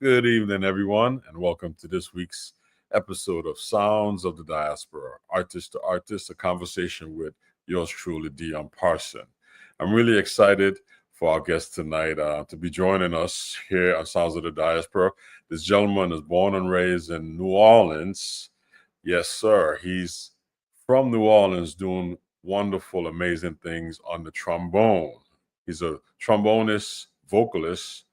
Good evening, everyone, and welcome to this week's episode of Sounds of the Diaspora, Artist to Artist, a conversation with yours truly, Dion Parson. I'm really excited for our guest tonight to be joining us here on Sounds of the Diaspora. This gentleman is born and raised in New Orleans. Yes, sir. He's from New Orleans doing wonderful, amazing things on the trombone. He's a trombonist, vocalist,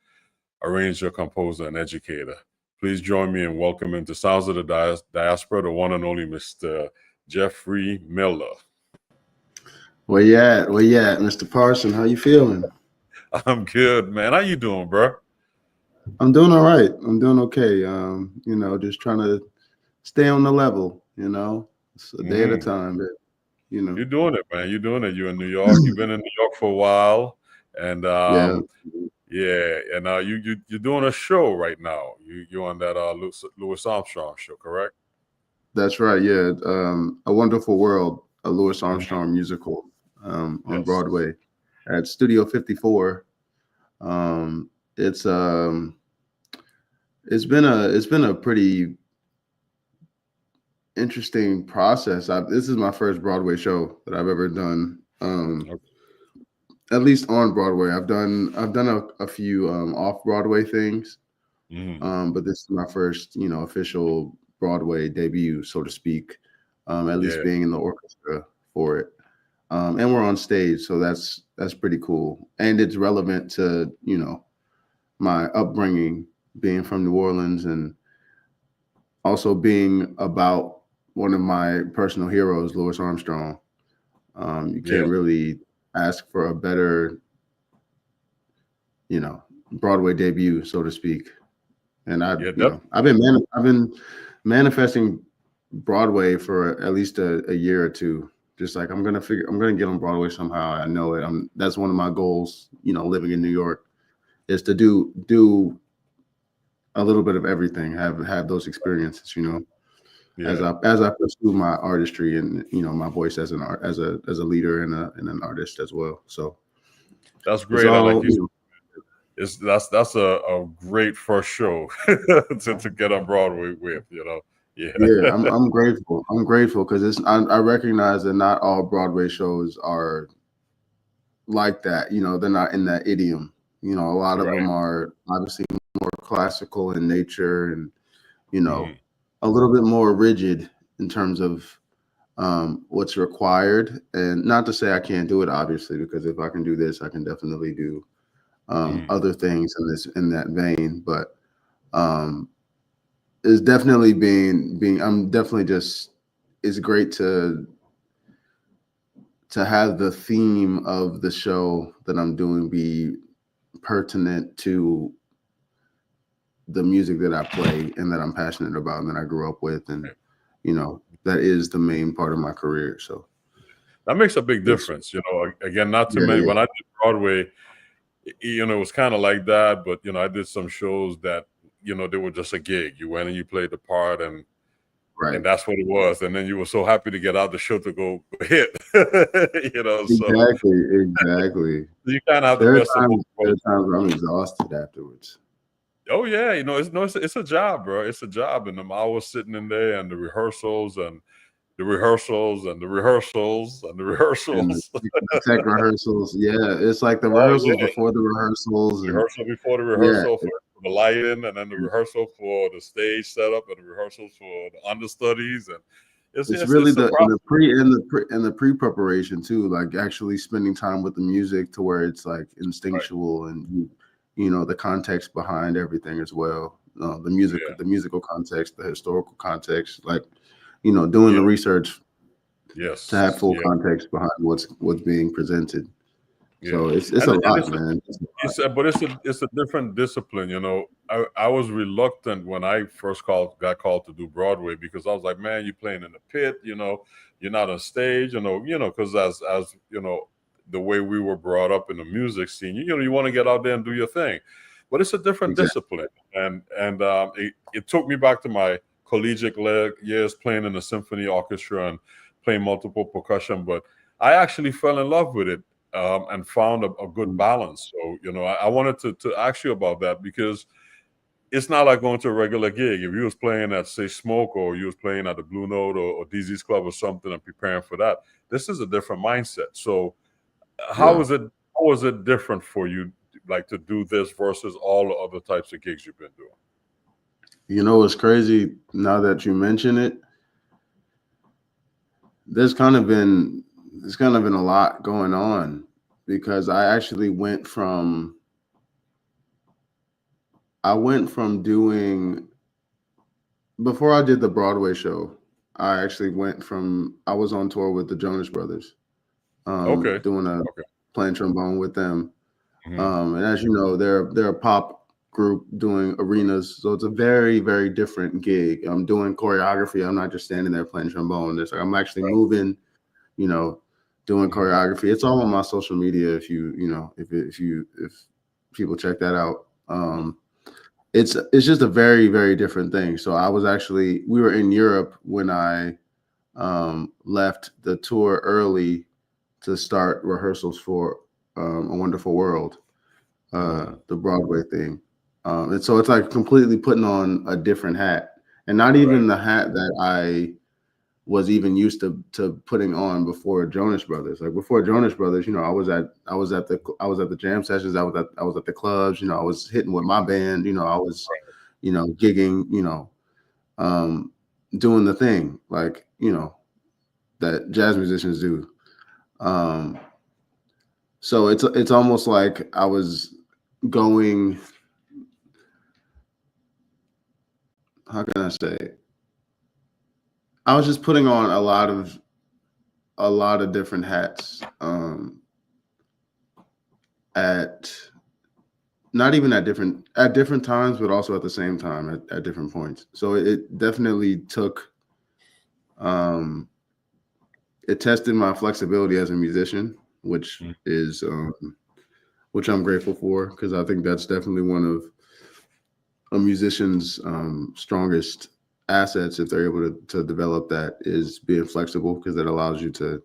arranger, composer, and educator. Please join me in welcoming to Sounds of the Diaspora, the one and only Mr. Jeffery Miller. Where you at? Mr. Parson? How you feeling? I'm good, man. How you doing, bro? I'm doing all right. I'm doing okay. Just trying to stay on the level, It's a day at a time, but, You're doing it, man. You're doing it. You're in New York. You've been in New York for a while. And you're doing a show right now. You're on that Louis Armstrong show, correct? That's right. Yeah, A Wonderful World, a Louis Armstrong musical on Broadway at Studio 54. It's been a pretty interesting process. This is my first Broadway show that I've ever done. At least on Broadway. I've done a few off Broadway things, but this is my first official Broadway debut, so to speak. At least being in the orchestra for it, and we're on stage, so that's pretty cool, and it's relevant to my upbringing, being from New Orleans, and also being about one of my personal heroes, Louis Armstrong. You can't really ask for a better, Broadway debut, so to speak. And I've been manifesting Broadway for at least a year or two. Just like I'm gonna get on Broadway somehow. I know it. That's one of my goals. Living in New York, is to do a little bit of everything. Have those experiences. As I pursue my artistry and my voice as a leader and an artist as well. So that's great. I like you. That's a great first show to get on Broadway with. Yeah, I'm grateful. I'm grateful because I recognize that not all Broadway shows are like that. They're not in that idiom. A lot of them are obviously more classical in nature and a little bit more rigid in terms of what's required. And not to say I can't do it, obviously, because if I can do this, I can definitely do other things in that vein. But it's definitely it's great to have the theme of the show that I'm doing be pertinent to the music that I play and that I'm passionate about and that I grew up with, and that is the main part of my career. So that makes a big difference. Again, not too many. When I did Broadway, it was kind of like that, but I did some shows that they were just a gig. You went and you played the part, and that's what it was. And then you were so happy to get out the show to go hit. Exactly. You kind of have there are times where I'm exhausted afterwards. Oh yeah, it's a job, bro. It's a job, and I'm always sitting in there, and the rehearsals, and the rehearsals, and the rehearsals, and the rehearsals. And the tech rehearsals, it's like the rehearsals before the rehearsals. Rehearsal before the rehearsal for the lighting, and then the rehearsal for the stage setup, and the rehearsals for the understudies, and it's really the pre-preparation too, like actually spending time with the music to where it's like instinctual and the context behind everything as well. The musical context, the historical context, like doing the research to have full context behind what's being presented. So it's a lot, man. It's a different discipline. I was reluctant when I first got called to do Broadway, because I was like, man, you're playing in the pit, you're not on stage, because as the way we were brought up in the music scene, you want to get out there and do your thing, but it's a different discipline. And it took me back to my collegiate years playing in the symphony orchestra and playing multiple percussion, but I actually fell in love with it and found a good balance. So, I wanted to ask you about that, because it's not like going to a regular gig. If you was playing at, say, Smoke, or you was playing at the Blue Note or DZ's Club or something and preparing for that, this is a different mindset. So how was it different for you, like, to do this versus all the other types of gigs you've been doing? You know, it's crazy now that you mention it. There's kind of been a lot going on, because I actually went from doing, before I did the Broadway show, I was on tour with the Jonas Brothers, playing trombone with them. And as you know, they're a pop group doing arenas, so it's a very, very different gig. I'm doing choreography. I'm not just standing there playing trombone. It's like I'm actually moving, doing choreography. It's all on my social media. If people check that out, it's just a very, very different thing. So we were in Europe when I left the tour early to start rehearsals for A Wonderful World, the Broadway thing. And so it's like completely putting on a different hat, and not even the hat that I was even used to putting on before Jonas Brothers. Like before Jonas Brothers, I was at the jam sessions, I was at the clubs, I was hitting with my band, I was, gigging, doing the thing, like, that jazz musicians do. So it's almost like I was going, how can I say? I was just putting on a lot of different hats, at not even at different times, but also at the same time at different points. So it definitely took, it tested my flexibility as a musician, which is which I'm grateful for, because I think that's definitely one of a musician's strongest assets, if they're able to develop that, is being flexible, because that allows you to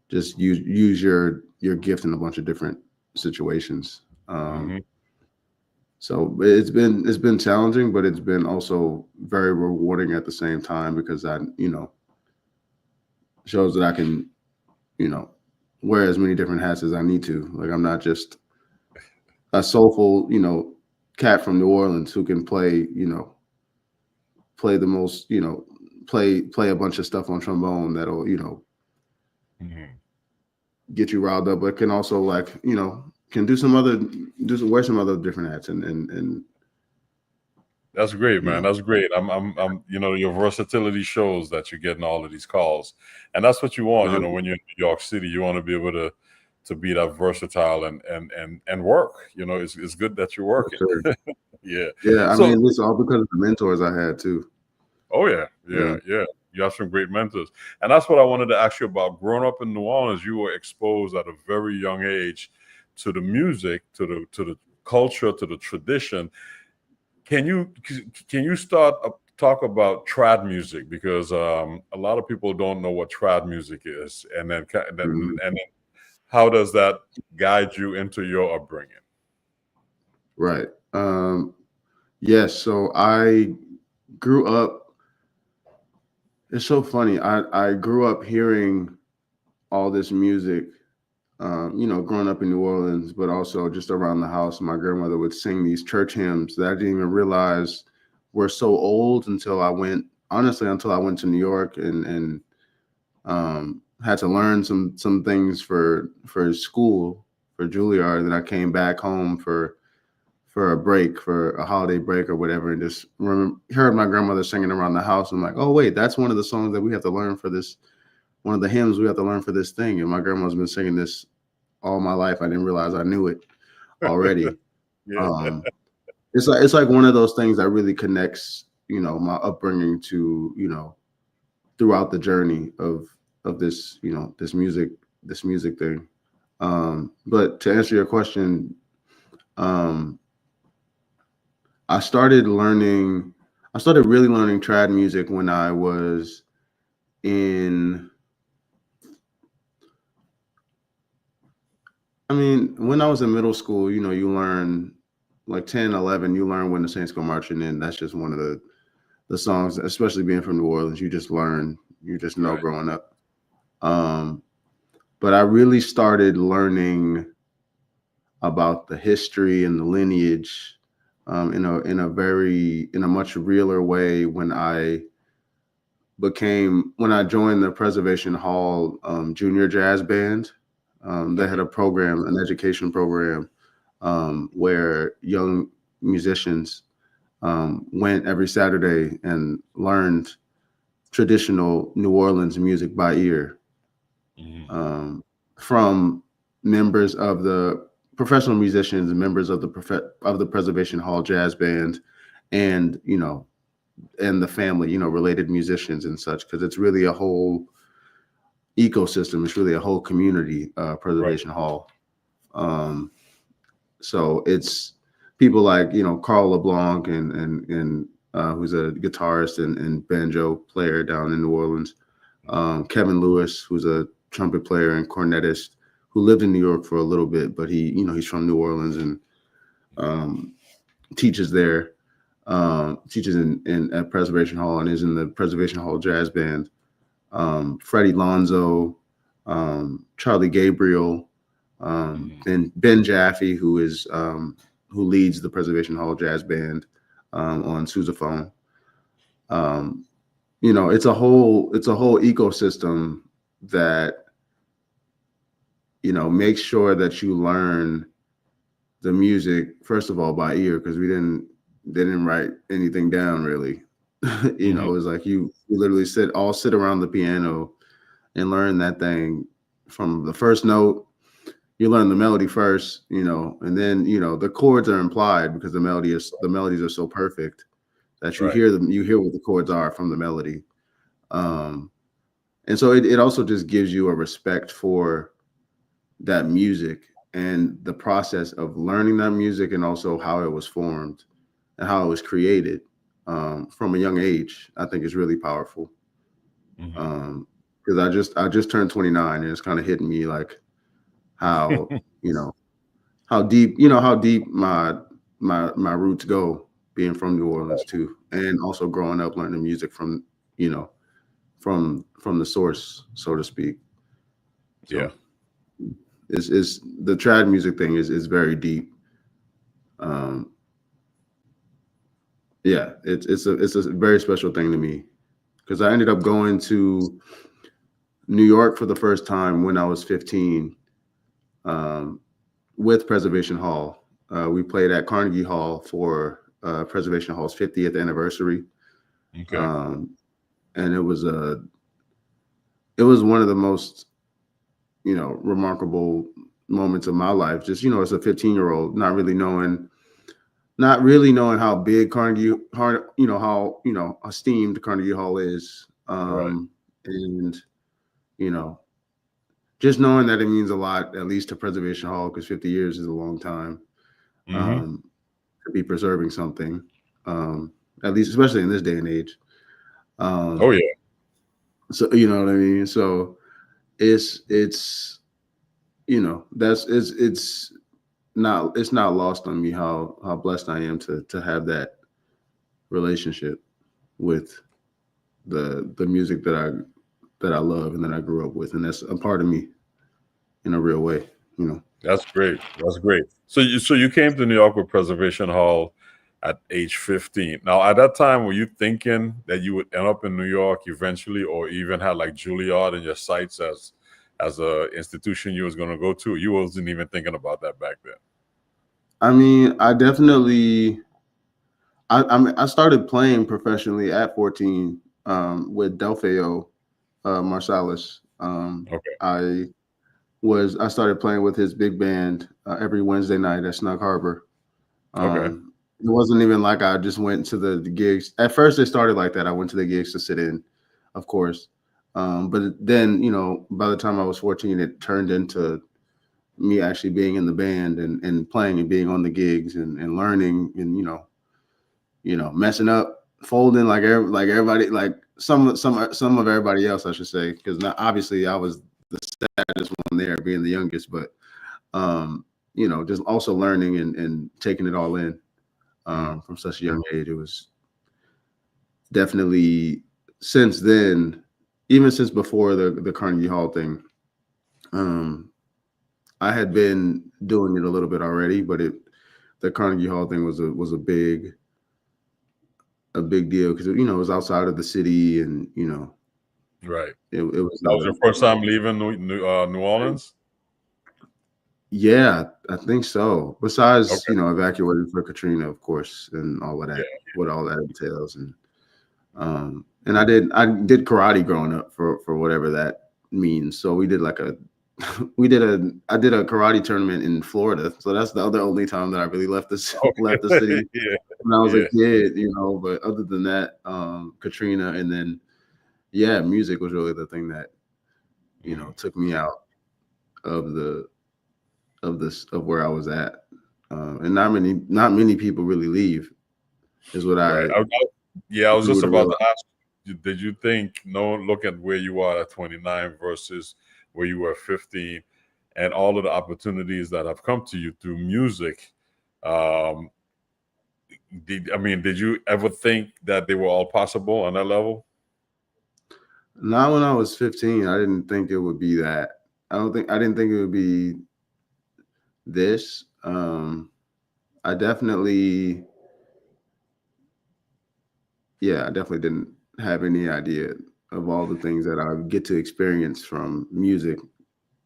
just use your gift in a bunch of different situations. So it's been challenging, but it's been also very rewarding at the same time, because that shows that I can wear as many different hats as I need to. Like, I'm not just a soulful cat from New Orleans who can play the most, play a bunch of stuff on trombone that'll, get you riled up, but can also, like, can wear some other different hats, and that's great, man. That's great. I'm your versatility shows that you're getting all of these calls, and that's what you want. When you're in New York City, you want to be able to be that versatile and work. It's good that you're working. Sure. Yeah. I mean, it's all because of the mentors I had too. Oh yeah. You have some great mentors, and that's what I wanted to ask you about. Growing up in New Orleans, you were exposed at a very young age to the music, to the culture, to the tradition. Can you start talk about trad music, because a lot of people don't know what trad music is, and then how does that guide you into your upbringing? Right. Yes. So I grew up. It's so funny. I grew up hearing all this music, growing up in New Orleans, but also just around the house. My grandmother would sing these church hymns that I didn't even realize were so old until I went to New York and had to learn some things for school, for Juilliard. Then I came back home for a break, for a holiday break or whatever, and just heard my grandmother singing around the house. I'm like, oh wait, that's one of the songs that we have to learn for this. One of the hymns we have to learn for this thing. And my grandma's been singing this all my life. I didn't realize I knew it already. It's like one of those things that really connects, my upbringing to, throughout the journey of this, this music thing. But to answer your question, I started really learning trad music when I was when I was in middle school. You learn like 10, 11, you learn When the Saints Go Marching In. That's just one of the songs, especially being from New Orleans, you just learn, you just know growing up. But I really started learning about the history and the lineage in a much realer way when I joined the Preservation Hall Junior Jazz Band. They had a program, an education program, where young musicians went every Saturday and learned traditional New Orleans music by ear from members of the professional musicians and members of the Preservation Hall Jazz Band, and and the family, related musicians and such, because it's really a whole ecosystem. It's really a whole community, Preservation Hall. So it's people like, Carl LeBlanc and who's a guitarist and banjo player down in New Orleans. Kevin Lewis, who's a trumpet player and cornetist who lived in New York for a little bit, but he's from New Orleans and teaches there, teaches at Preservation Hall and is in the Preservation Hall Jazz Band. Freddie Lonzo, Charlie Gabriel, and Ben Jaffe, who leads the Preservation Hall Jazz Band on sousaphone. It's a whole ecosystem that makes sure that you learn the music first of all by ear, because they didn't write anything down really. It was like you literally sit around the piano and learn that thing from the first note. You learn the melody first, and then the chords are implied because the melodies are so perfect that you hear them. You hear what the chords are from the melody, and so it also just gives you a respect for that music and the process of learning that music, and also how it was formed and how it was created from a young age. I think is really powerful. Because I just turned 29, and it's kind of hitting me like how how deep my roots go, being from New Orleans too, and also growing up learning music from from the source, so to speak. So is the trad music thing is very deep. It's a very special thing to me, because I ended up going to New York for the first time when I was 15 with Preservation Hall. We played at Carnegie Hall for Preservation Hall's 50th anniversary. And it was one of the most remarkable moments of my life. Just as a 15-year-old, not really knowing how big Carnegie, how esteemed Carnegie Hall is, and just knowing that it means a lot, at least to Preservation Hall, because 50 years is a long time to be preserving something, at least, especially in this day and age. So you know what I mean. So it's not lost on me how blessed I am to have that relationship with the music that I love and that I grew up with, and that's a part of me in a real way. That's great. So you came to New York with Preservation Hall at age 15. Now, at that time, were you thinking that you would end up in New York eventually, or even had like Juilliard in your sights as a institution you was going to go to? You wasn't even thinking about that back then. I mean, I definitely, I started playing professionally at 14 with Delfeayo Marsalis. I started playing with his big band every Wednesday night at Snug Harbor. It wasn't even like I just went to the gigs. At first, it started like that. I went to the gigs to sit in, of course. But then, by the time I was 14, it turned into me actually being in the band and playing and being on the gigs and learning and, messing up, folding like everybody, like some of everybody else, I should say, because obviously I was the saddest one there, being the youngest, but just also learning and taking it all in from such a young age. It was definitely since then, even since before the Carnegie Hall thing, I had been doing it a little bit already, but the Carnegie Hall thing was a big deal because it was outside of the city, and right. It was. That was your first time leaving New Orleans? Yeah, I think so. Besides, Okay. Evacuating for Katrina, of course, and all of that, what all that entails, and I did karate growing up for whatever that means. So we did like I did a karate tournament in Florida. So that's the only time that I really left the city when I was a kid, But other than that, Katrina, and then music was really the thing that took me out of where I was at, and not many people really leave. Is what I was just about to ask you, did you think, look at where you are at 29 versus where you were 15 and all of the opportunities that have come to you through music, did you ever think that they were all possible on that level? Not when I was 15. I didn't think it would be that. I didn't think it would be this. I definitely didn't have any idea of all the things that I get to experience from music.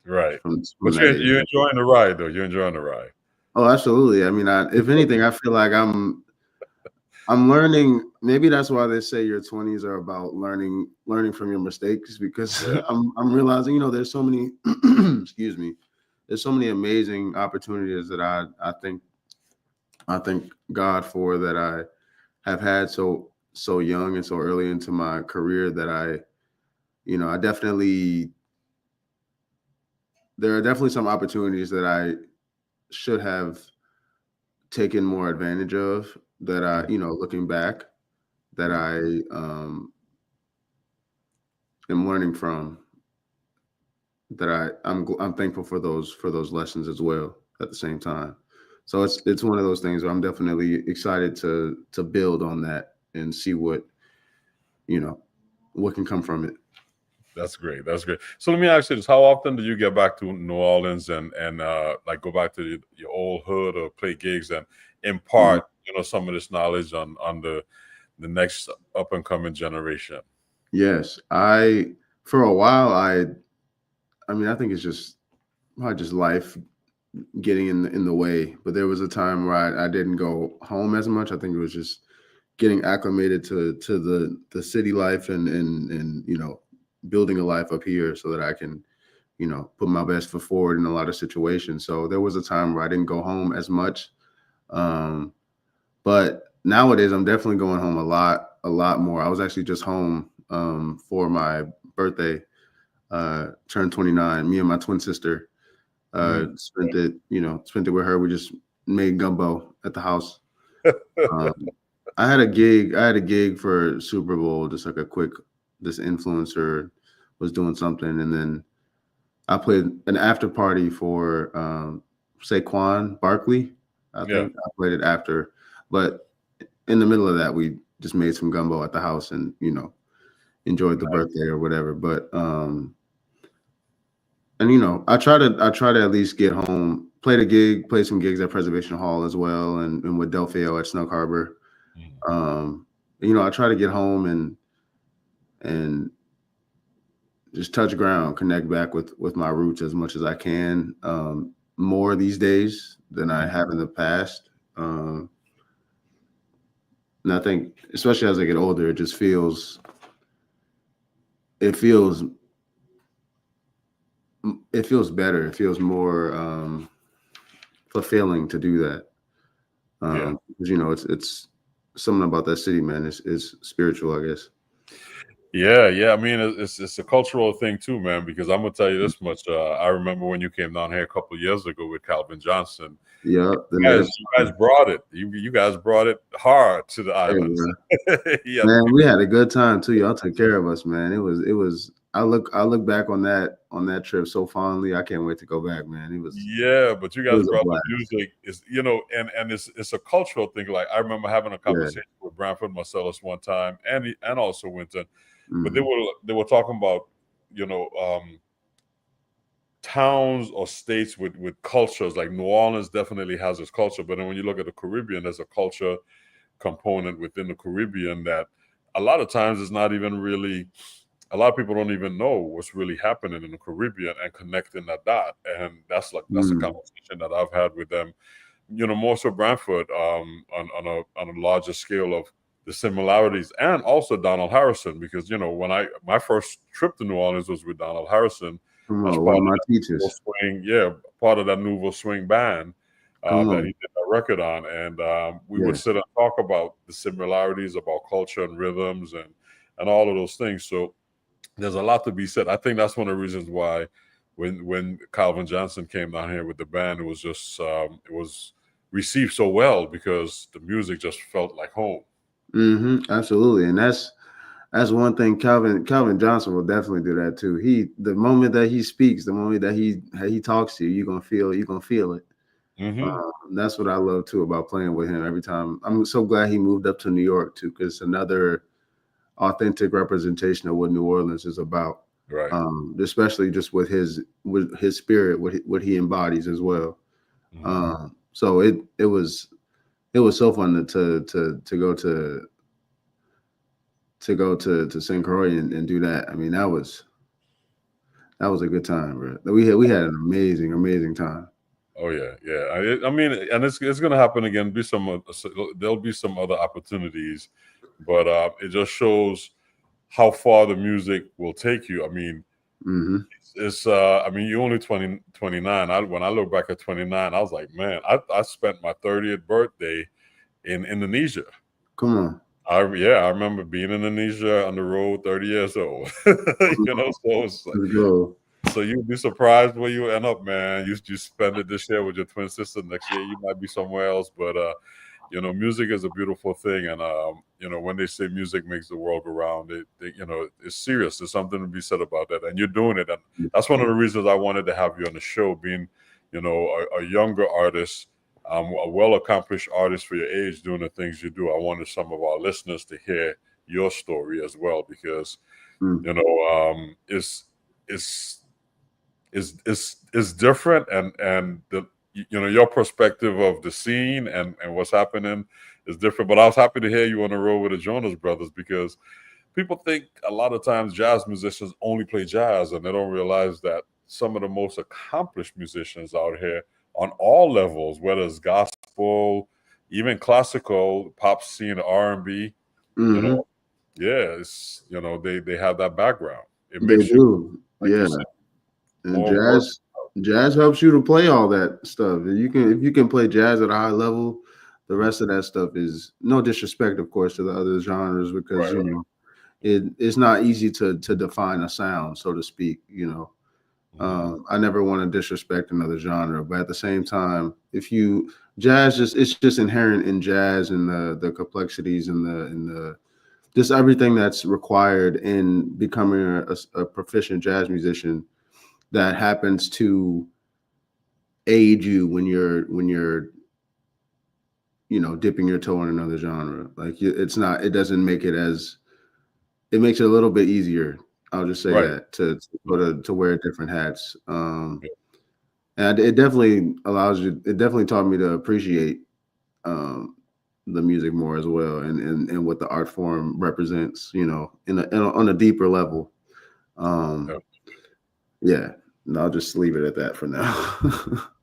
Right. But you're enjoying the ride, though. You're enjoying the ride. Oh, absolutely. I mean, if anything, I feel like I'm learning. Maybe that's why they say your 20s are about learning from your mistakes, because I'm realizing, there's so many, excuse me, there's so many amazing opportunities that I thank God for, that I have had so young and so early into my career, that I definitely, there are definitely some opportunities that I should have taken more advantage of, that I, looking back, that I am learning from, that I'm thankful for those lessons as well at the same time. So it's one of those things where I'm definitely excited to build on that and see what can come from it. That's great. So let me ask you this: how often do you get back to New Orleans and like go back to your old hood or play gigs and impart some of this knowledge on the next up and coming generation? Yes, for a while I mean, I think it's just probably just life getting in the way. But there was a time where I didn't go home as much. I think it was just getting acclimated to the city life and building a life up here, so that I can put my best foot forward in a lot of situations. So there was a time where I didn't go home as much, but nowadays I'm definitely going home a lot more. I was actually just home for my birthday, turned 29. Me and my twin sister spent it with her. We just made gumbo at the house. I had a gig for Super Bowl, just like this influencer was doing something, and then I played an after party for Saquon Barkley. I think I played it after, but in the middle of that, we just made some gumbo at the house and enjoyed the birthday or whatever. But and I try to at least get home, play some gigs at Preservation Hall as well, and with Delfeayo at Snug Harbor. I try to get home and just touch ground, connect back with my roots as much as I can, more these days than I have in the past. And I think, especially as I get older, it feels better. It feels more fulfilling to do that. Because, it's something about that city, man. Is spiritual, I guess. Yeah. I mean, it's a cultural thing too, man. Because I'm gonna tell you this much. I remember when you came down here a couple of years ago with Calvin Johnson. Yeah, the native. You guys brought it. You guys brought it hard to the Hey, islands. Yeah, man, we had a good time too. Y'all took care of us, man. It was. I look back on that trip so fondly. I can't wait to go back, man. yeah, but you It guys was a brought the blast. music. Is and it's a cultural thing. Like I remember having a Yeah. conversation with Branford Marsalis one time, and also Wynton, but Mhm. they were talking about towns or states with cultures. Like New Orleans definitely has its culture, but then when you look at the Caribbean, there's a culture component within the Caribbean that a lot of times is not even really. A lot of people don't even know what's really happening in the Caribbean and connecting that dot. And that's a Mm. conversation that I've had with them. More so Branford on a larger scale of the similarities, and also Donald Harrison, because when my first trip to New Orleans was with Donald Harrison Come as on, part one of of my that Nouveau teachers. Swing, part of that Nouveau Swing band Come that on. he did that record on, and we would Yeah. sit and talk about the similarities about culture and rhythms and all of those things. So there's a lot to be said. I think that's one of the reasons why when Calvin Johnson came down here with the band, it was just it was received so well because the music just felt like home. Absolutely, and that's one thing. Calvin Johnson will definitely do that too. The moment that he speaks, the moment that he talks to you, you're gonna feel it. Mm-hmm. That's what I love too about playing with him every time. I'm so glad he moved up to New York too, because another authentic representation of what New Orleans is about. Right. Especially just with his spirit, what he embodies as well. Mm-hmm. So it was so fun to go to St. Croix and do that. I mean, that was a good time, bro. We had an amazing time. Oh yeah. I mean, and it's gonna happen again. There'll be some other opportunities, but it just shows how far the music will take you. I mean, Mm-hmm. I mean, you're only 29. When I look back at 29, I was like, man, I spent my 30th birthday in Indonesia. Come on. I remember being in Indonesia on the road, 30 years old. So it's like, Let's go. so you'd be surprised where you end up, man. You spend it this year with your twin sister. Next year you might be somewhere else. But music is a beautiful thing, and when they say music makes the world go round, it's serious. There's something to be said about that, and you're doing it, and that's one of the reasons I wanted to have you on the show, being a younger artist, a well-accomplished artist for your age, doing the things you do. I wanted some of our listeners to hear your story as well, because it's it's different, and your perspective of the scene and what's happening is different. But I was happy to hear you on the road with the Jonas Brothers, because people think a lot of times jazz musicians only play jazz, and they don't realize that some of the most accomplished musicians out here on all levels, whether it's gospel, even classical, pop scene, R&B, you Mm-hmm. know, it's they have that background. It They makes you, do. like you Yeah. said, And more work. jazz helps you to play all that stuff. If you can play jazz at a high level, the rest of that stuff is no disrespect, of course, to the other genres, because Right. it's not easy to define a sound, so to speak. I never want to disrespect another genre, but at the same time, it's just inherent in jazz, and the complexities and the just everything that's required in becoming a proficient jazz musician, that happens to aid you when you're dipping your toe in another genre. Like it doesn't make it as it makes it a little bit easier. I'll just say Right. that to wear different hats. And it definitely allows you. It definitely taught me to appreciate the music more as well, and what the art form represents. On a deeper level. Yeah. Yeah. And I'll just leave it at that for now.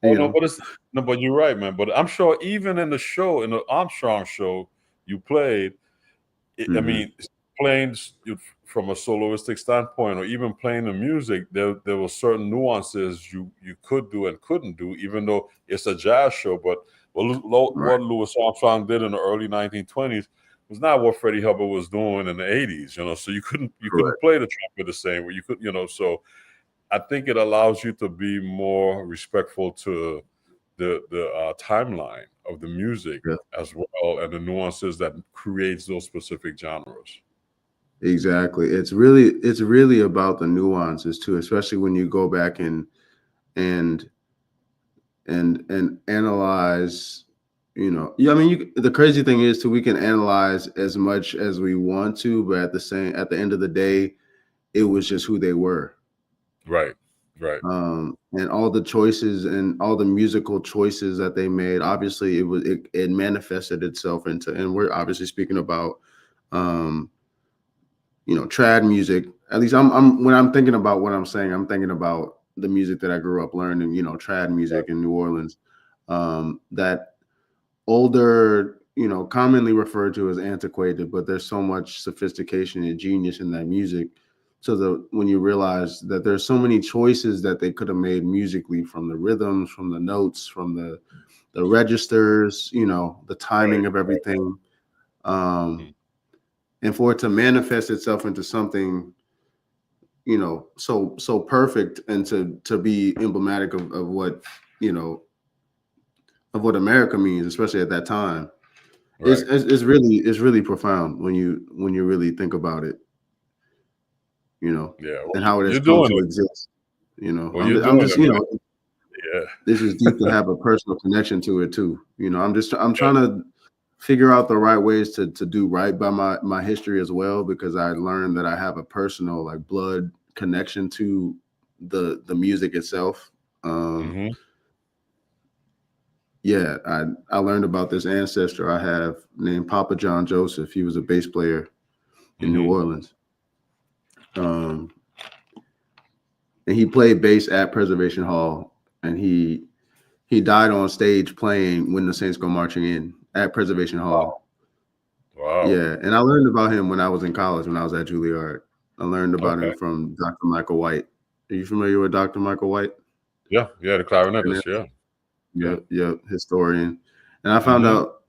But you're right, man. But I'm sure even in the Armstrong show you played, I mean, playing from a soloistic standpoint, or even playing the music, there were certain nuances you could do and couldn't do, even though it's a jazz show. But what Louis Armstrong did in the early 1920s was not what Freddie Hubbard was doing in the 80s, you know. So you couldn't play the trumpet the same way. You could, you know, so I think it allows you to be more respectful to the timeline of the music as well, and the nuances that creates those specific genres. Exactly. It's really about the nuances too, especially when you go back and analyze, you know. Yeah, I mean, the crazy thing is too, we can analyze as much as we want to, but at the end of the day, it was just who they were. Right. And all the choices and all the musical choices that they made, obviously it manifested itself into, and we're obviously speaking about you know, trad music. At least I'm when I'm thinking about what I'm saying, I'm thinking about the music that I grew up learning, you know, trad music in New Orleans. That older, you know, commonly referred to as antiquated, but there's so much sophistication and genius in that music. So when you realize that there's so many choices that they could have made musically, from the rhythms, from the notes, from the registers, you know, the timing of everything. And for it to manifest itself into something, you know, so perfect, and to be emblematic of what, you know, of what America means, especially at that time. It's really profound when you really think about it, you know, and how it has come to exist. You know, I'm just you know, this is deep to have a personal connection to it too. You know, I'm trying to figure out the right ways to do right by my history as well, because I learned that I have a personal, like, blood connection to the music itself. Yeah, I learned about this ancestor I have named Papa John Joseph. He was a bass player in New Orleans. And he played bass at Preservation Hall, and he died on stage playing When the Saints Go Marching In at Preservation Hall. Wow. Yeah, and I learned about him when I was in college, when I was at Juilliard. I learned about him from Dr. Michael White. Are you familiar with Dr. Michael White? Yeah, the clarinetist, yeah, historian. And I found out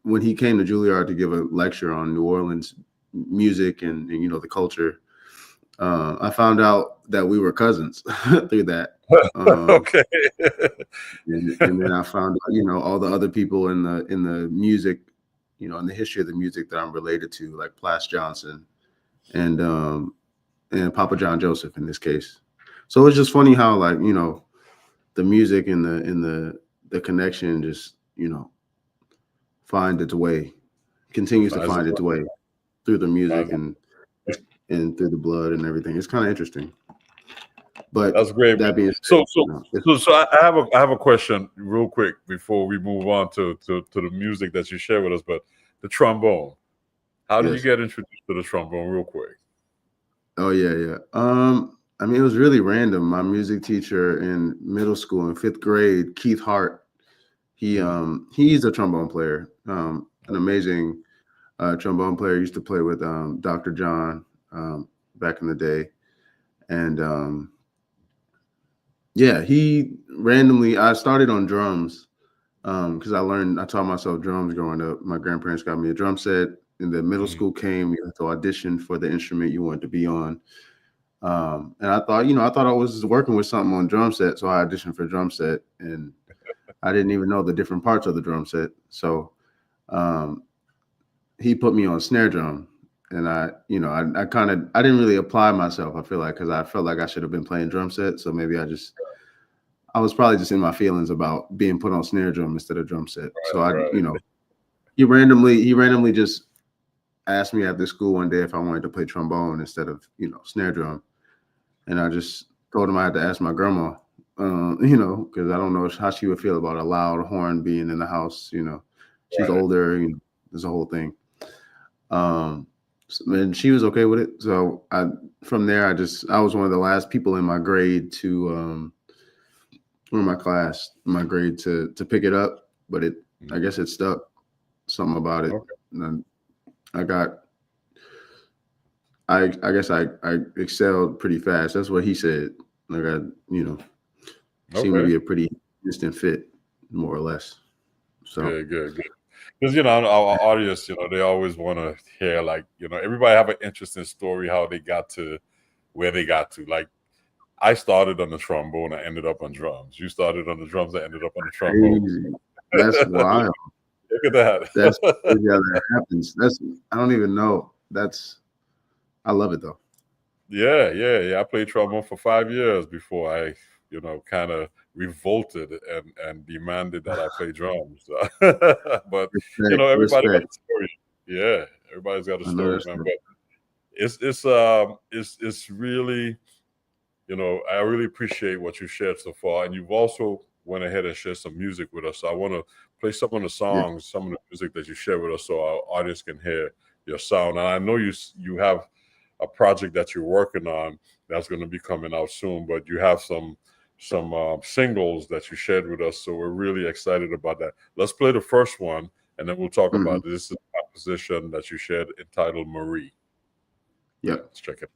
when he came to Juilliard to give a lecture on New Orleans music and you know, the culture, I found out that we were cousins through that. And then I found out, you know, all the other people in the music, you know, in the history of the music that I'm related to, like Plas Johnson and Papa John Joseph in this case. So it's just funny how, like, you know, the music and the connection just, you know, find its way, continues to find its way through the music and through the blood and everything. It's kind of interesting. But that's great. That being said, so I have a question real quick before we move on to the music that you share with us. But the trombone, how did you get introduced to the trombone, real quick? Oh yeah. I mean, it was really random. My music teacher in middle school in 5th grade, Keith Hart, he's a trombone player, an amazing trombone player. He used to play with Dr. John back in the day. And yeah, he randomly, I started on drums because I taught myself drums growing up. My grandparents got me a drum set. And the middle school came, you had to audition for the instrument you wanted to be on. And I thought I was working with something on drum set. So I auditioned for drum set, and I didn't even know the different parts of the drum set. So he put me on snare drum, and I didn't really apply myself, I feel like, because I felt like I should have been playing drum set. So maybe I was probably just in my feelings about being put on snare drum instead of drum set. He randomly just asked me after school one day if I wanted to play trombone instead of, you know, snare drum. And I just told him I had to ask my grandma, you know, because I don't know how she would feel about a loud horn being in the house. You know, she's older, you know, there's a whole thing. And she was okay with it. So from there, I was one of the last people in my grade to, or my class, my grade to pick it up. But I guess it stuck, something about it. And I guess I excelled pretty fast. That's what he said. Like, seemed to be a pretty instant fit, more or less. So good. because our audience, they always want to hear, like, everybody have an interesting story how they got to where they got to. Like, I started on the trombone, I ended up on drums. You started on the drums, I ended up on the trombone. Crazy. That's wild. Look at that. That's crazy how that happens. I don't even know. I love it though. Yeah. I played trombone for 5 years before I, kind of revolted and demanded that I play drums. But everybody got a story. Yeah, everybody's got a story, man. But it's really, I really appreciate what you shared so far, and you've also went ahead and shared some music with us. So I want to play some of the songs, some of the music that you shared with us, so our audience can hear your sound. And I know you have a project that you're working on that's going to be coming out soon, but you have some singles that you shared with us, so we're really excited about that. Let's play the first one, and then we'll talk about it. This is a composition that you shared entitled Marie. Yeah, let's check it.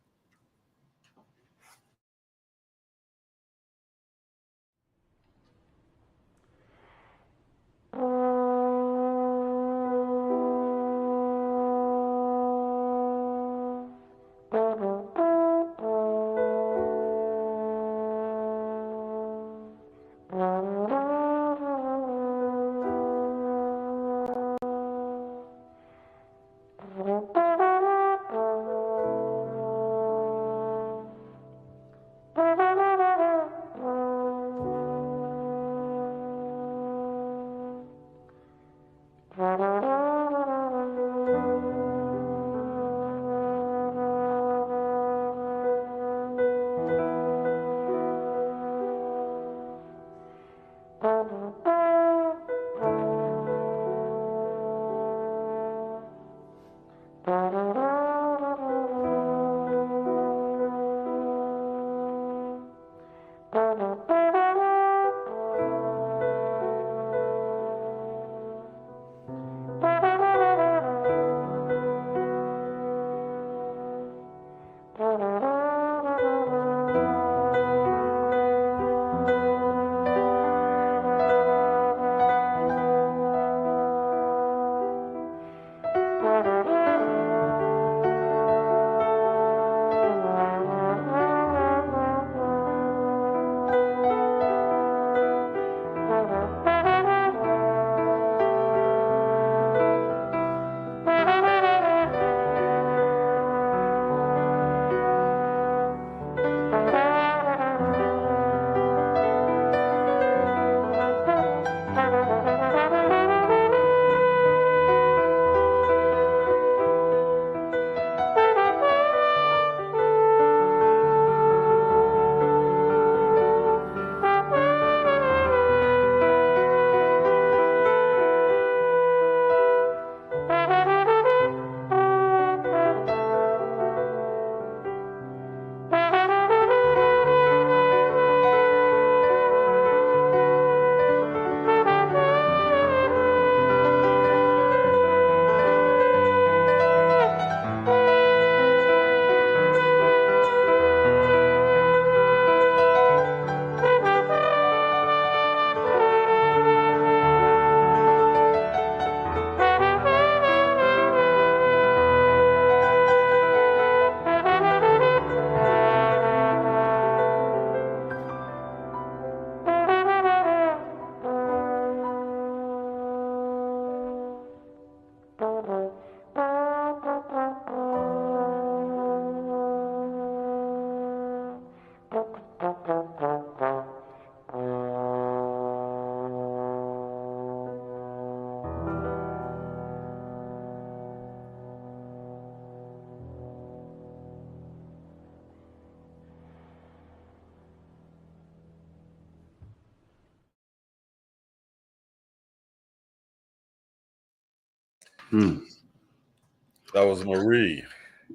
That was Marie.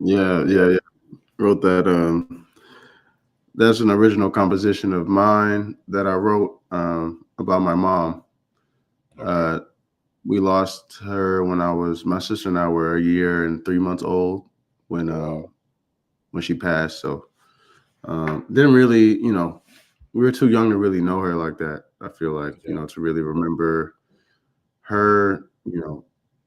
Yeah. Wrote that. That's an original composition of mine that I wrote about my mom. Okay. We lost her when my sister and I were 1 year and 3 months old when she passed. So didn't really, we were too young to really know her like that. I feel like, to really remember her you know,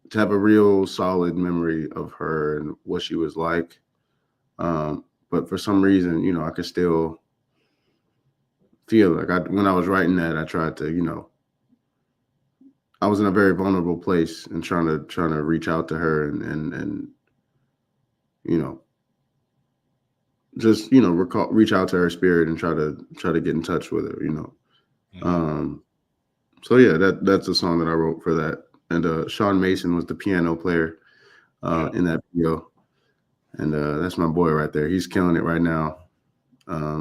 to have a real solid memory of her and what she was like. But for some reason, you know, I could still feel like when I was writing that, I tried to, you know, I was in a very vulnerable place and trying to reach out to her and you know, just, you know, reach out to her spirit and try to get in touch with her, you know. So yeah, that's a song that I wrote for that. And Sean Mason was the piano player in that video. And that's my boy right there. He's killing it right now.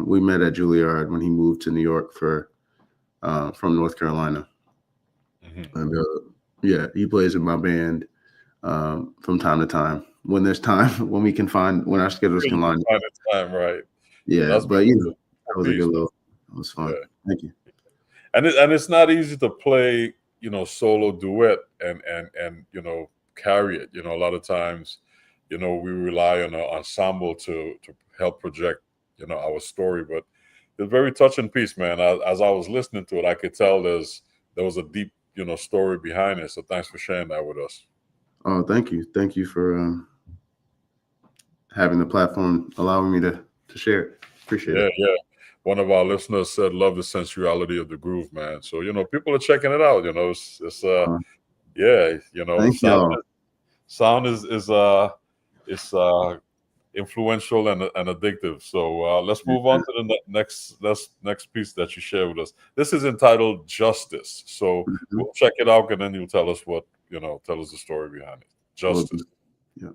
We met at Juilliard when he moved to New York from North Carolina. And yeah, he plays in my band from time to time when there's time, when we can find, when our schedules can line up. Time, right? Yeah, but you know, that was a good little. It was fun. Yeah. Thank you. And it's not easy to play, you know, solo duet and you know, carry it. You know, a lot of times, you know, we rely on an ensemble to help project, you know, our story. But it's a very touching piece, man. As I was listening to it, I could tell there was a deep, you know, story behind it. So thanks for sharing that with us. Oh, thank you. Thank you for having the platform, allowing me to share it. Appreciate it. Yeah. One of our listeners said, "Love the sensuality of the groove, man." So, you know, people are checking it out. You know, it's yeah, you know, sound is influential and addictive. So let's move on to the next piece that you share with us. This is entitled "Justice." So we'll check it out, and then you'll tell us tell us the story behind it. Justice. Yeah.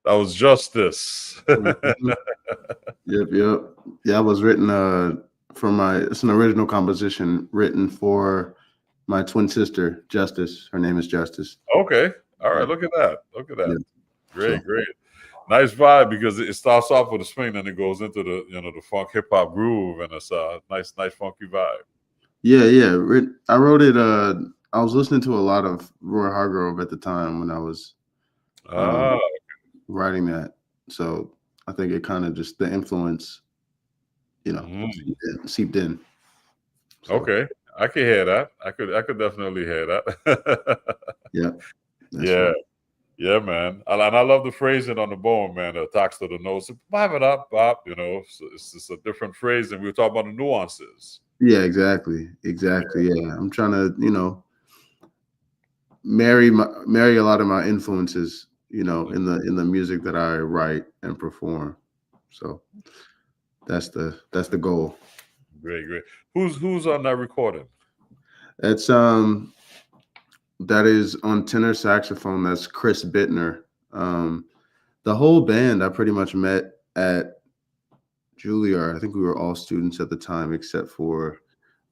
That was Justice. Mhm. Yep. Yeah, it was written it's an original composition written for my twin sister, Justice. Her name is Justice. Okay. All right. Yeah. Look at that. Look at that. Yeah. Great, great. Nice vibe because it starts off with a swing, then it goes into the funk hip hop groove, and it's a nice funky vibe. Yeah. I wrote it. I was listening to a lot of Roy Hargrove at the time when I was writing that. So I think it kind of just the influence, seeped in. So. Okay, I can hear that. I could definitely hear that. Yeah. Yeah. Right. Yeah, man. And I love the phrasing on the bone, man. The attacks to the nose, bop it up, bop. So it's just a different phrase, and we were talking about the nuances. Yeah, exactly. Yeah, I'm trying to, marry a lot of my influences, in the music that I write and perform. So that's the goal. Great. Who's on that recording? That's that is on tenor saxophone. That's Chris Bittner. The whole band I pretty much met at Juilliard. I think we were all students at the time, except for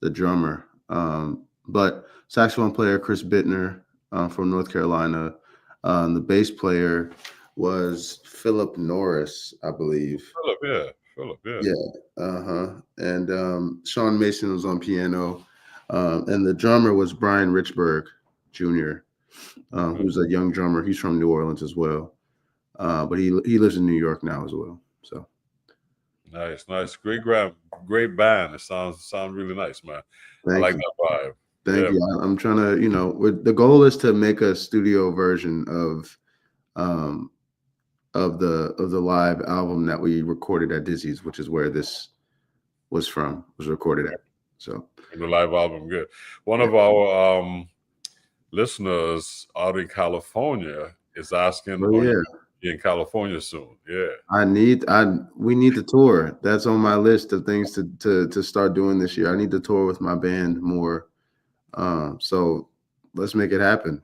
the drummer. But saxophone player Chris Bittner from North Carolina. The bass player was Philip Norris, I believe. Philip, yeah. Yeah. And Sean Mason was on piano. And the drummer was Brian Richburg Jr., who's a young drummer. He's from New Orleans as well. But he lives in New York now as well. So nice. Great band. It sounds really nice, man. I like that vibe. Thank you. I'm trying to, the goal is to make a studio version of the live album that we recorded at Dizzy's, which is where this was recorded at. So the live album, good. One of our listeners out in California is asking, in California soon? Yeah, we need to tour. That's on my list of things to start doing this year. I need to tour with my band more. So let's make it happen.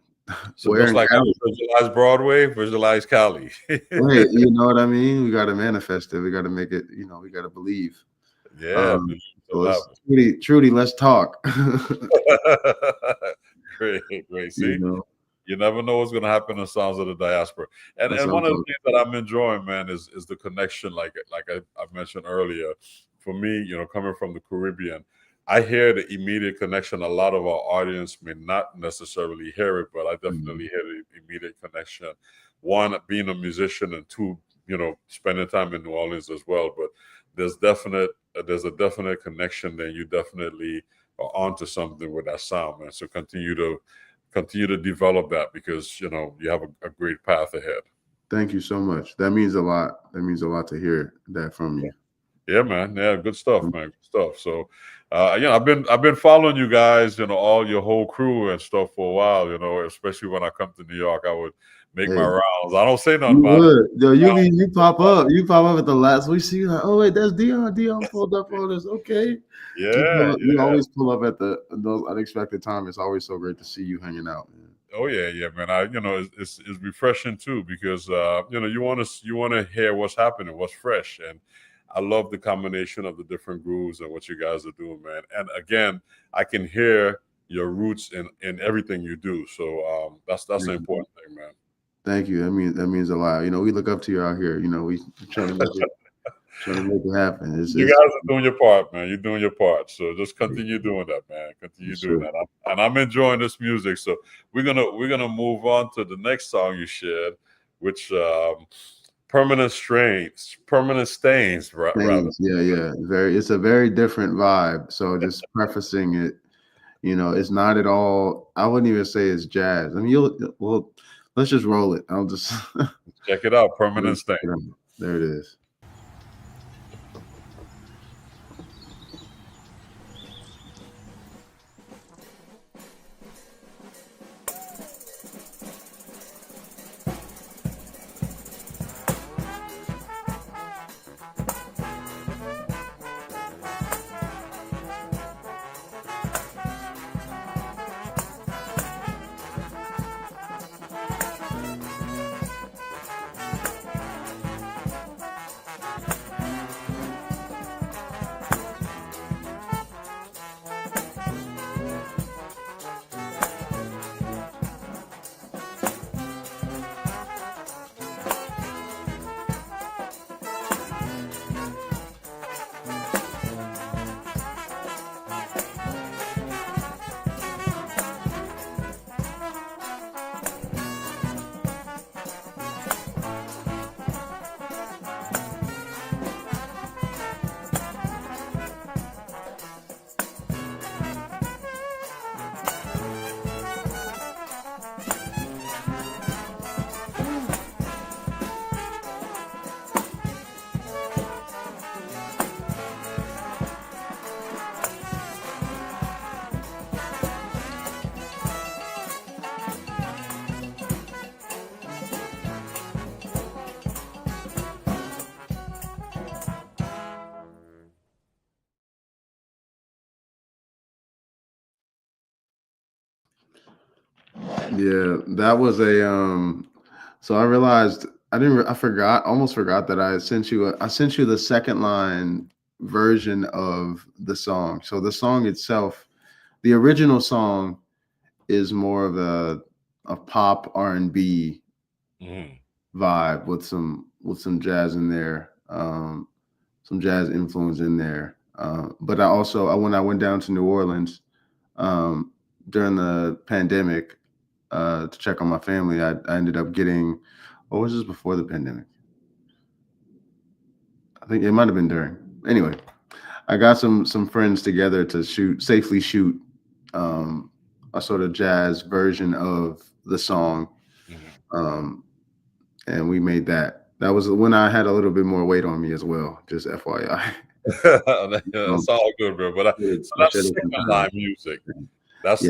So just like visualize Broadway, visualize Cali. Right, you know what I mean? We got to manifest it. We got to make it. We got to believe. Yeah. Trudy, let's talk. Great. See, you never know what's going to happen in Sounds of the Diaspora. And one of the things that I'm enjoying, man, is the connection. Like I mentioned earlier, for me, coming from the Caribbean, I hear the immediate connection. A lot of our audience may not necessarily hear it, but I definitely hear the immediate connection. One, being a musician, and two, spending time in New Orleans as well. But there's a definite connection there. You definitely are onto something with that sound, man. So continue to develop that, because you have a great path ahead. Thank you so much. That means a lot. That means a lot to hear that from you. Yeah, man. Yeah, good stuff, man. Good stuff. So, I've been following you guys, all your whole crew and stuff for a while. Especially when I come to New York, I would make my rounds. I don't say nothing about it. Yo, you pop up. You pop up at the last. We see you like, oh wait, that's Dion. Dion pulled up on us. Okay. Yeah. You always pull up at those unexpected times. It's always so great to see you hanging out, man. Oh yeah, man. It's refreshing too, because you want to hear what's happening, what's fresh, and I love the combination of the different grooves and what you guys are doing, man. And again, I can hear your roots in everything you do. So that's an important thing, man. Thank you. That means a lot. We look up to you out here. We trying to make it happen. You guys are doing your part, man. You're doing your part. So just continue doing that, man. Continue doing that. And I'm enjoying this music. So we're gonna move on to the next song you shared, which Permanent Stains, rather. Yeah. It's a very different vibe. So just prefacing it, it's not at all. I wouldn't even say it's jazz. I mean, let's just roll it. I'll just check it out. Permanent Stains. There it is. Yeah, that was a. So I realized I forgot, almost forgot that I sent you. I sent you the second line version of the song. So the song itself, the original song, is more of a pop R&B vibe with some jazz in there, some jazz influence in there. But when I went down to New Orleans during the pandemic to check on my family, I ended up getting. What was this before the pandemic? I think it might have been during. Anyway, I got some friends together to safely shoot a sort of jazz version of the song. And we made that. That was when I had a little bit more weight on me as well, just FYI. That's all good, bro. But so that's second line music. That's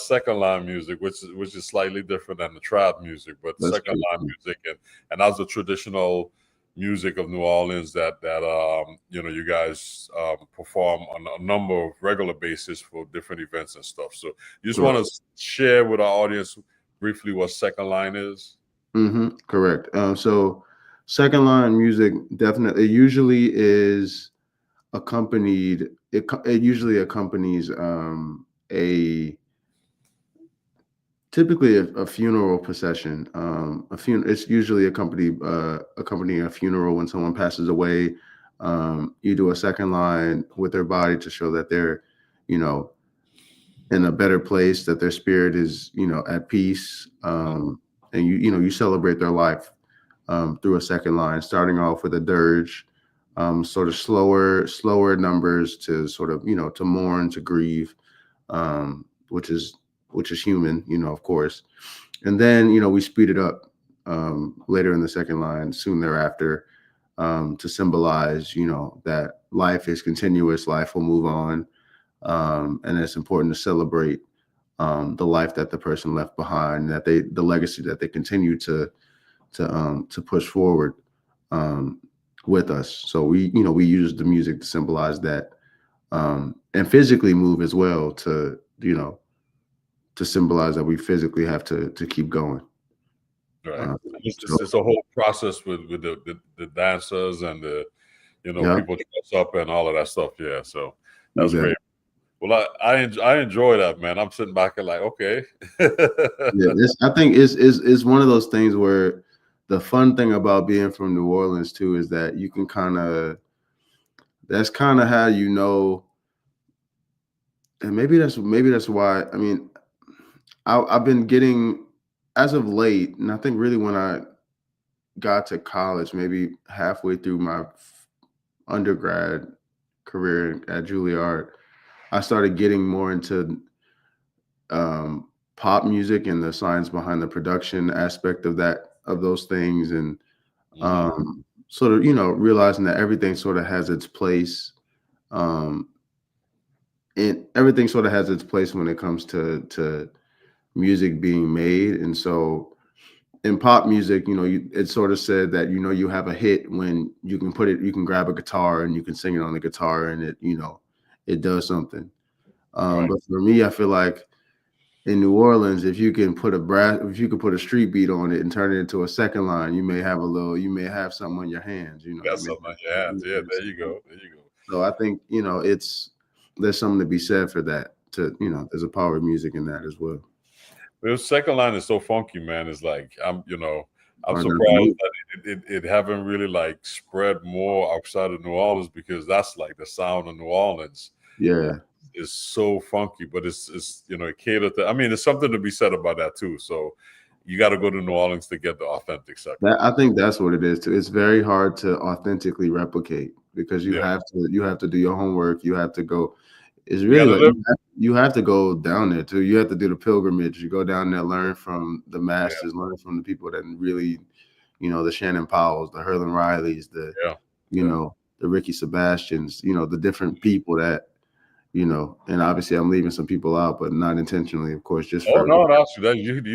second line music, which is slightly different than the trad music, but the second line music, and that's the traditional music of New Orleans that you guys perform on a number of regular basis for different events and stuff. So you just want to share with our audience briefly what second line is? Correct. So second line music definitely usually is accompanied. It usually accompanies typically a funeral procession. It's usually accompanying a funeral when someone passes away. You do a second line with their body to show that they're, in a better place, that their spirit is, at peace. And you celebrate their life through a second line, starting off with a dirge, sort of slower numbers to sort of, to mourn, to grieve, which is human, of course. And then, we speed it up later in the second line, soon thereafter, to symbolize, that life is continuous, life will move on. And it's important to celebrate the life that the person left behind, the legacy that they continue to push forward with us. So we use the music to symbolize that, and physically move as well to symbolize that we physically have to keep going. Right. It's a whole process with the dancers and the people dress up and all of that stuff. Yeah, so that's great. Well, I enjoy that, man. I'm sitting back and like, okay. I think it's one of those things where the fun thing about being from New Orleans too is that you can that's kind of how and maybe that's why. I mean, I've been getting, as of late, and I think really when I got to college, maybe halfway through my undergrad career at Juilliard, I started getting more into pop music and the science behind the production aspect of those things, and sort of realizing that everything sort of has its place, and everything sort of has its place when it comes to music being made. And so in pop music, it's sort of said that you have a hit when you can grab a guitar and you can sing it on the guitar and it does something. But for me, I feel like in New Orleans, if you can put a street beat on it and turn it into a second line, you may have something on your hands. That's something on your hands. Yeah, there you go. So I think there's something to be said for that. There's a power of music in that as well. The second line is so funky, man. It's like I'm surprised that it haven't really like spread more outside of New Orleans, because that's like the sound of New Orleans. Yeah. Is so funky, but it's it catered to. I mean, there's something to be said about that too. So you got to go to New Orleans to get the authentic second. I think that's what it is too. It's very hard to authentically replicate, because you have to do your homework. You have to go. It's really you have to go down there too. You have to do the pilgrimage. You go down there, learn from the masters, learn from the people that really, the Shannon Powells, the Herlin Rileys, the Ricky Sebastians, the different people that. And obviously I'm leaving some people out, but not intentionally, of course. Just you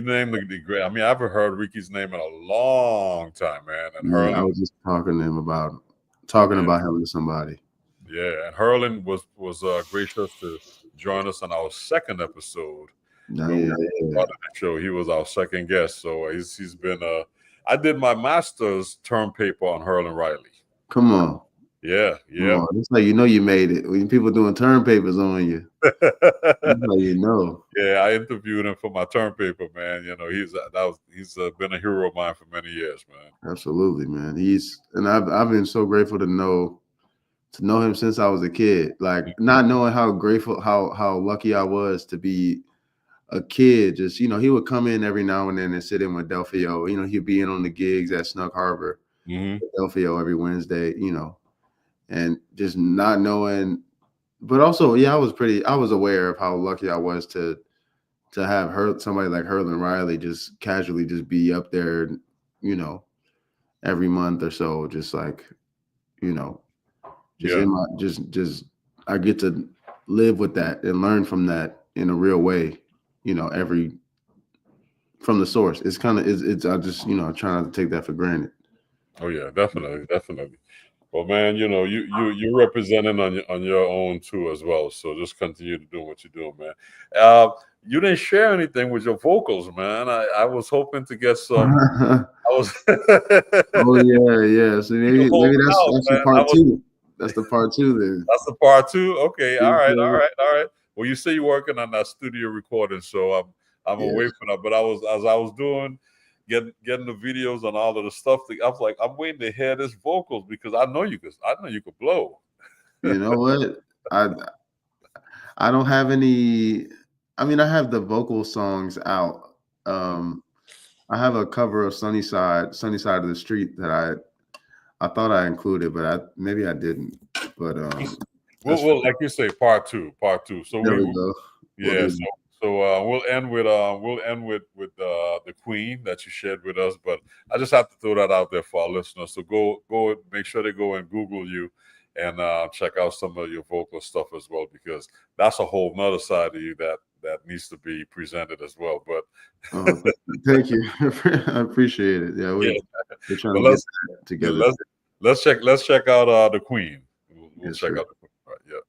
named the great. I mean, I haven't heard Ricky's name in a long time, man. And Herlin, I was just talking to him about him to somebody. Yeah, and Herlin was gracious to join us on our second episode No, when we yeah, started the show. He was our second guest, so he's been. I did my master's term paper on Herlin Riley. Come on. Yeah. Come on. It's like you made it. When people doing term papers on you, that's how you know. Yeah, I interviewed him for my term paper, man. You know, he's been a hero of mine for many years, man. Absolutely, man. I've been so grateful to know him since I was a kid. Like not knowing how grateful, how lucky I was to be a kid. Just, he would come in every now and then and sit in with Delfeayo. He'd be in on the gigs at Snug Harbor, Delfeayo every Wednesday, and just not knowing. But also, I was aware of how lucky I was to have somebody like Herlin Riley just casually just be up there, every month or so, just like, just I get to live with that and learn from that in a real way, from the source. It's kind of, I just, try not to take that for granted. Oh yeah, definitely. Well, man, you're representing on your own too as well. So just continue to do what you're doing, man. You didn't share anything with your vocals, man. I was hoping to get some. Oh yeah. So maybe that's the part two. That's the part two then. That's the part two. Okay. All right. Well, you say you're working on that studio recording, so I'm away from that. But as I was doing. Getting the videos and all of the stuff. I was like, I'm waiting to hear this vocals because I know you could blow. You know what? I don't have any. I mean, I have the vocal songs out. I have a cover of Sunny Side of the Street that I thought I included, but maybe I didn't. But well, like you say, part two. So there we go. Yeah. So we'll end with the Queen that you shared with us, but I just have to throw that out there for our listeners. So go make sure they go and Google you and check out some of your vocal stuff as well, because that's a whole nother side of you that needs to be presented as well. But thank you, I appreciate it. Yeah, we're trying to get that together. Let's check out the Queen. We'll check out the Queen. Right, yeah.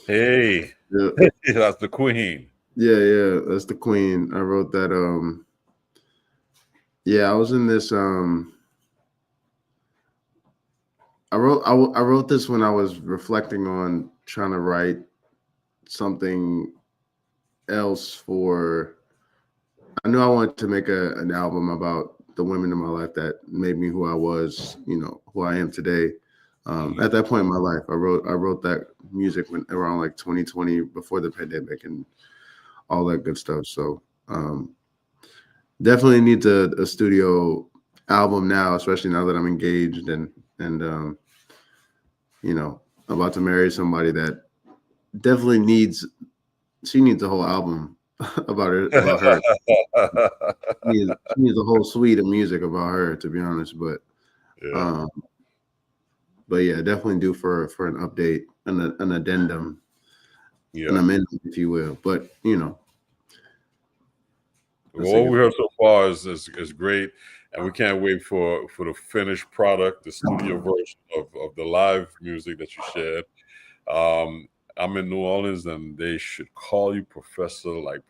Hey, Yeah. that's the Queen. Yeah, that's the Queen. I wrote that. Yeah, I was in this. I wrote this when I was reflecting on trying to write something else for. I knew I wanted to make an album about the women in my life that made me who I was, who I am today. At that point in my life, I wrote that music around like 2020, before the pandemic and all that good stuff. So definitely needs a studio album now, especially now that I'm engaged and about to marry somebody that definitely needs a whole album about her. She needs a whole suite of music about her, to be honest. But yeah, definitely due for an update, an addendum, an amendment, if you will. But what we heard so far is great, and we can't wait for the finished product, the studio version of the live music that you shared. I'm in New Orleans, and they should call you Professor Long.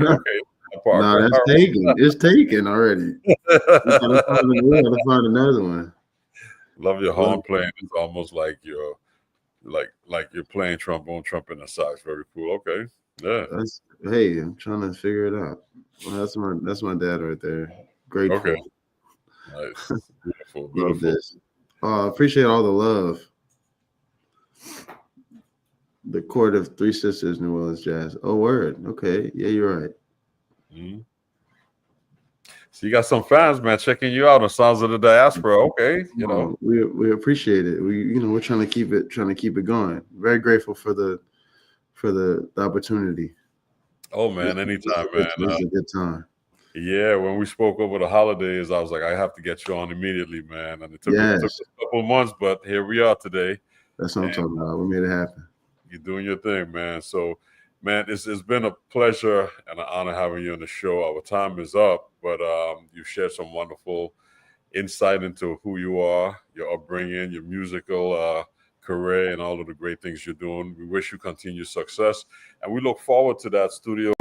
Okay, no, that's taken. It's taken already. We gotta find another one. Love your horn playing. It's almost like you're you're playing trombone, trumpet, and sax. Very cool. Okay, yeah. Hey, I'm trying to figure it out. Well, that's my dad right there. Grateful. Okay. Nice. Beautiful. Love this. Appreciate all the love. The Court of Three Sisters, New Orleans Jazz. Oh, word. Okay. Yeah, you're right. Mm-hmm. So you got some fans, man, checking you out on Sounds of the Diaspora. Okay, we appreciate it. We're trying to keep it going. Very grateful for the opportunity. Oh man, anytime, man. It's a good time. Yeah, when we spoke over the holidays, I was like, I have to get you on immediately, man. And it took a couple of months, but here we are today. That's what I'm talking about. We made it happen. You're doing your thing, man. So, man, it's been a pleasure and an honor having you on the show. Our time is up, but you shared some wonderful insight into who you are, your upbringing, your musical career, and all of the great things you're doing. We wish you continued success, and we look forward to that studio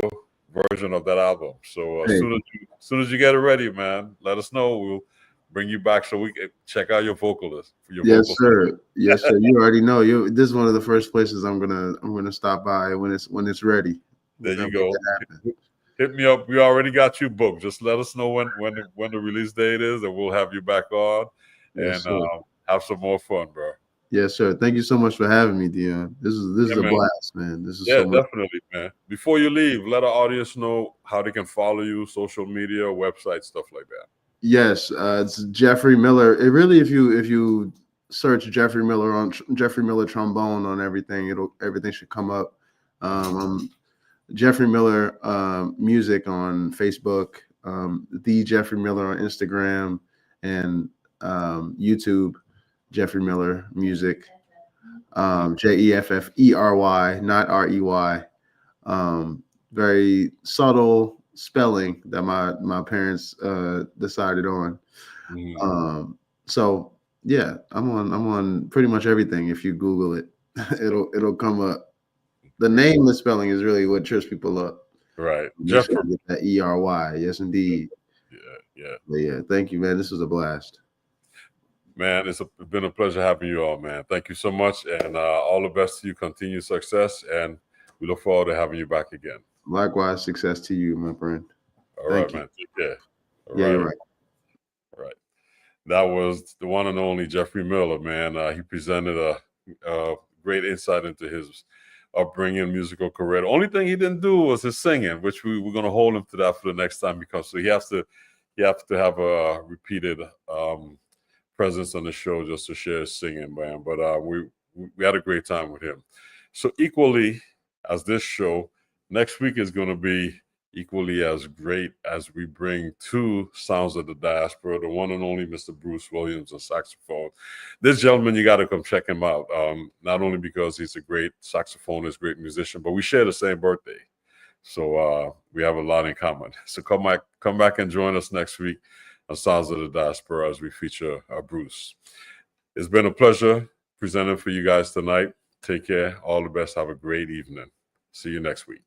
version of that album. So as soon as you get it ready, man, let us know. We'll bring you back so we can check out your vocalist. Yes, sir. Yes, sir. You already know. This is one of the first places I'm gonna stop by when it's ready. There you go. Hit me up. We already got you booked. Just let us know when the release date is, and we'll have you back on and have some more fun, bro. Yes, sir. Thank you so much for having me, Dion. This is a blast, man. This is so much. Definitely, man. Before you leave, let our audience know how they can follow you, social media, website, stuff like that. Yes, it's Jeffery Miller. It really, if you search Jeffery Miller trombone on everything, everything should come up. Jeffery Miller music on Facebook, the Jeffery Miller on Instagram and YouTube. Jeffery Miller music, Jeffery, not Rey. Very subtle spelling that my parents decided on. So yeah, I'm on pretty much everything. If you Google it, it'll come up. The name, the spelling is really what trips people up. Right, Jeffery. That Ey. Yes, indeed. Yeah. But yeah, thank you, man. This was a blast. Man, it's been a pleasure having you all, man. Thank you so much, and all the best to you. Continued success, and we look forward to having you back again. Likewise, success to you, my friend. All right, man. Take care. All yeah, right. you're right. All right. That was the one and only Jeffery Miller, man. He presented a great insight into his upbringing, musical career. The only thing he didn't do was his singing, which we're going to hold him to that for the next time, because so he has to have a repeated presence on the show just to share his singing, man. But we had a great time with him. So equally as this show, next week is going to be equally as great as we bring two sounds of the diaspora, the one and only Mr. Bruce Williams on saxophone. This gentleman, you got to come check him out, not only because he's a great saxophonist, great musician, but we share the same birthday. So we have a lot in common. So come back and join us next week on Sounds of the Diaspora as we feature Bruce. It's been a pleasure presenting for you guys tonight. Take care. All the best. Have a great evening. See you next week.